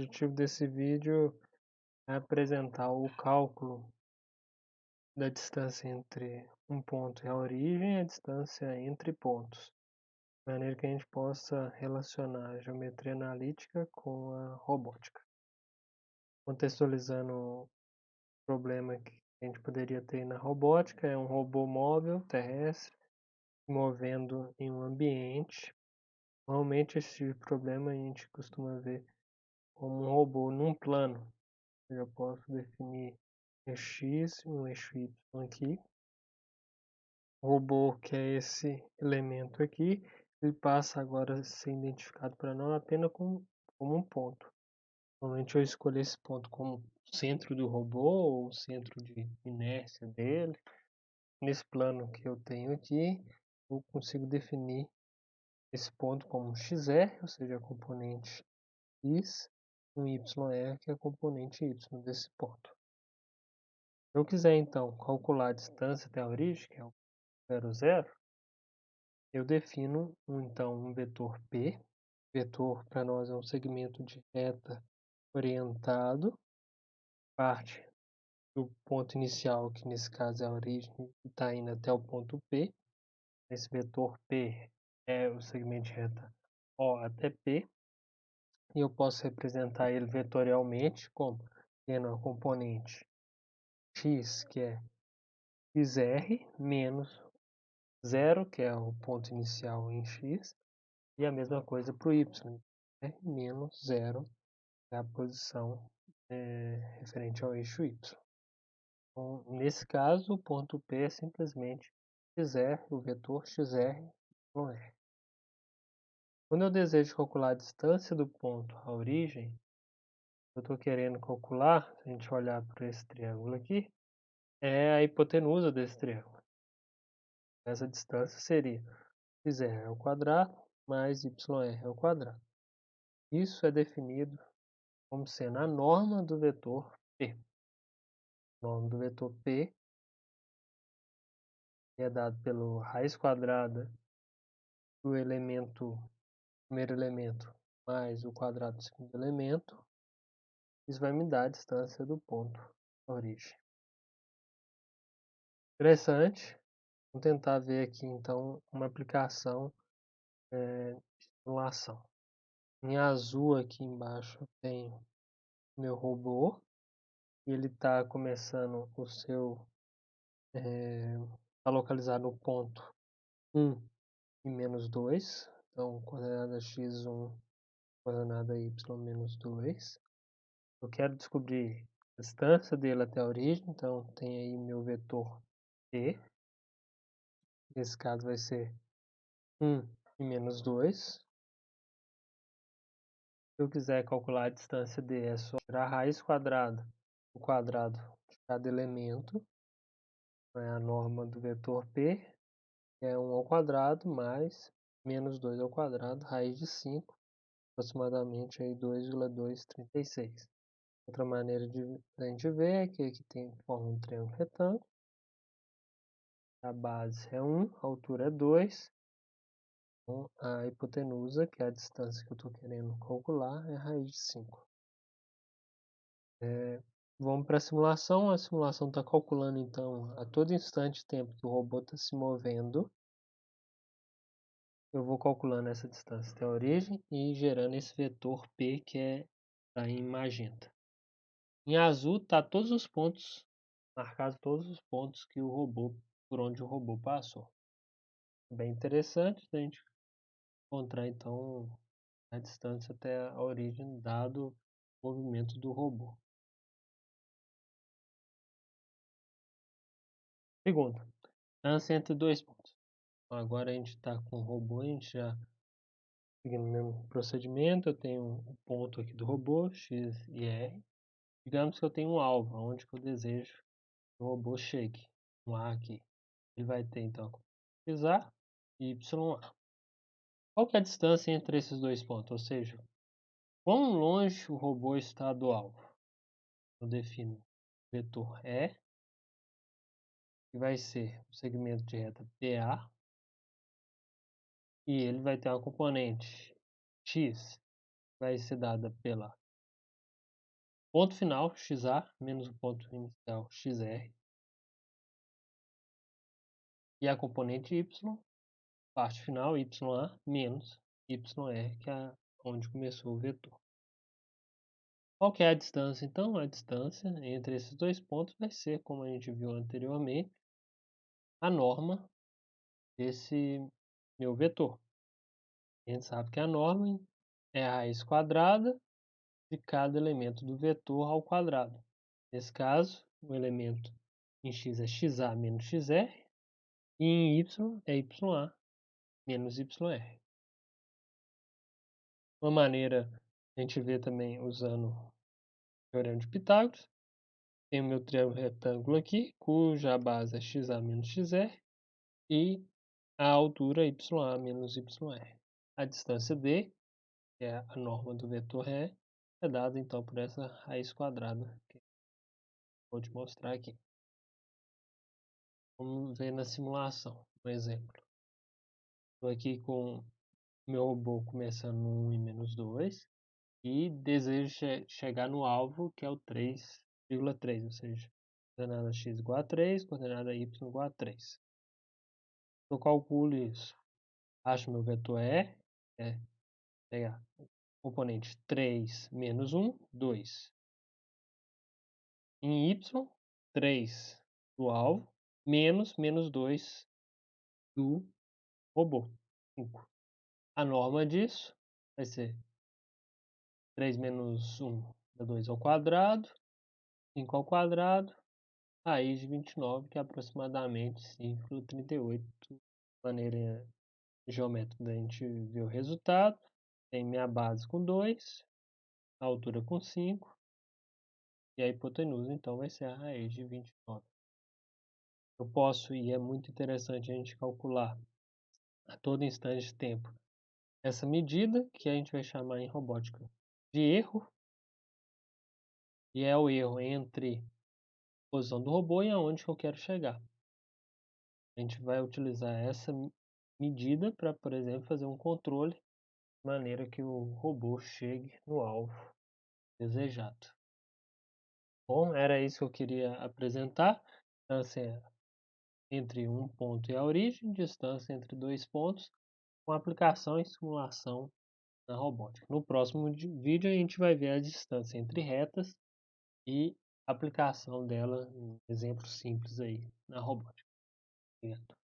objetivo desse vídeo é apresentar o cálculo da distância entre um ponto e a origem e a distância entre pontos, de maneira que a gente possa relacionar a geometria analítica com a robótica. Contextualizando o problema que a gente poderia ter na robótica, é um robô móvel terrestre se movendo em um ambiente. Normalmente esse tipo de problema a gente costuma ver como um robô num plano. Eu posso definir um eixo X e um eixo Y aqui. O robô, que é esse elemento aqui, ele passa agora a ser identificado para nós apenas como um ponto. Normalmente eu escolho esse ponto como centro do robô ou centro de inércia dele. Nesse plano que eu tenho aqui, eu consigo definir esse ponto como um XR, ou seja, a componente X, um YR, que é a componente Y desse ponto. Se eu quiser, então, calcular a distância até a origem, que é o 0, 0, eu defino, então, um vetor P. Vetor, para nós, é um segmento de reta orientado, parte do ponto inicial, que nesse caso é a origem, e está indo até o ponto P. Esse vetor P é o segmento de reta O até P. E eu posso representar ele vetorialmente como tendo a componente x, que é xr, menos 0, que é o ponto inicial em x, e a mesma coisa para o y, né? Menos 0, que é a posição referente ao eixo y. Então, nesse caso, o ponto P é simplesmente xr, o vetor xr, yr. Quando eu desejo calcular a distância do ponto à origem, eu estou querendo calcular, se a gente olhar para esse triângulo aqui, é a hipotenusa desse triângulo. Essa distância seria xr ao quadrado mais yr ao quadrado. Isso é definido como sendo a norma do vetor P. A norma do vetor P é dado pela raiz quadrada do primeiro elemento mais o quadrado do segundo elemento. Isso vai me dar a distância do ponto à origem. Interessante. Vamos tentar ver aqui então uma aplicação de simulação. Em azul aqui embaixo eu tenho meu robô. E ele está começando o seu... Está localizado no ponto 1 e menos 2. Então, coordenada x1, coordenada y menos 2. Eu quero descobrir a distância dele até a origem. Então, tem aí meu vetor t. Nesse caso vai ser 1 e menos 2. Se eu quiser calcular a distância d, é só tirar a raiz quadrada do quadrado de cada elemento. É a norma do vetor P, que é 1 ao quadrado mais menos 2 ao quadrado, raiz de 5, aproximadamente 2,236. Outra maneira de a gente ver é que aqui forma um triângulo retângulo. A base é 1, a altura é 2. Então, a hipotenusa, que é a distância que eu estou querendo calcular, é a raiz de 5. Vamos para a simulação. A simulação está calculando, então, a todo instante de tempo que o robô está se movendo. Eu vou calculando essa distância até a origem e gerando esse vetor P, que está em magenta. Em azul está todos os pontos, marcados todos os pontos que por onde o robô passou. Bem interessante a gente encontrar, então, a distância até a origem, dado o movimento do robô. Segunda, distância entre dois pontos. Então, agora a gente está com o robô, a gente já seguindo o mesmo procedimento. Eu tenho um ponto aqui do robô, x e r. Digamos que eu tenho um alvo, onde que eu desejo que o robô chegue. Um A aqui. Ele vai ter, então, x A e YA. Qual que é a distância entre esses dois pontos? Ou seja, quão longe o robô está do alvo? Eu defino o vetor E, que vai ser o segmento de reta PA, e ele vai ter uma componente x, que vai ser dada pela ponto final XA menos o ponto inicial XR e a componente y, parte final YA menos YR, que é onde começou o vetor. Qual que é a distância, então? A distância entre esses dois pontos vai ser, como a gente viu anteriormente, a norma desse meu vetor. A gente sabe que a norma é a raiz quadrada de cada elemento do vetor ao quadrado. Nesse caso, o elemento em x é xa menos xr e em y é ya menos yr. Uma maneira a gente vê também usando o teorema de Pitágoras. Tem o meu triângulo retângulo aqui, cuja base é xa menos xr e a altura ya menos yr. A distância d, que é a norma do vetor ré, é dada então por essa raiz quadrada que eu vou te mostrar aqui. Vamos ver na simulação, um exemplo. Estou aqui com meu robô começando no 1 e menos 2 e desejo chegar no alvo, que é o 3,3, ou seja, coordenada x igual a 3, coordenada y igual a 3. Eu calculo isso. Acho meu vetor é pegar o componente 3 menos 1, 2. Em y, 3 do alvo, menos 2 do robô, 5. A norma disso vai ser 3 menos 1 dá 2 ao quadrado, 5 ao quadrado, raiz de 29, que é aproximadamente 5,38. De maneira geométrica, a gente vê o resultado. Tem minha base com 2, a altura com 5, e a hipotenusa, então, vai ser a raiz de 29. Eu posso, e é muito interessante a gente calcular a todo instante de tempo essa medida, que a gente vai chamar em robótica de erro, e é o erro entre a posição do robô e aonde que eu quero chegar. A gente vai utilizar essa medida para, por exemplo, fazer um controle de maneira que o robô chegue no alvo desejado. Bom, era isso que eu queria apresentar. Distância entre um ponto e a origem, distância entre dois pontos, com aplicação e simulação na robótica. No próximo vídeo a gente vai ver a distância entre retas e aplicação dela em exemplos simples aí na robótica. Obrigado.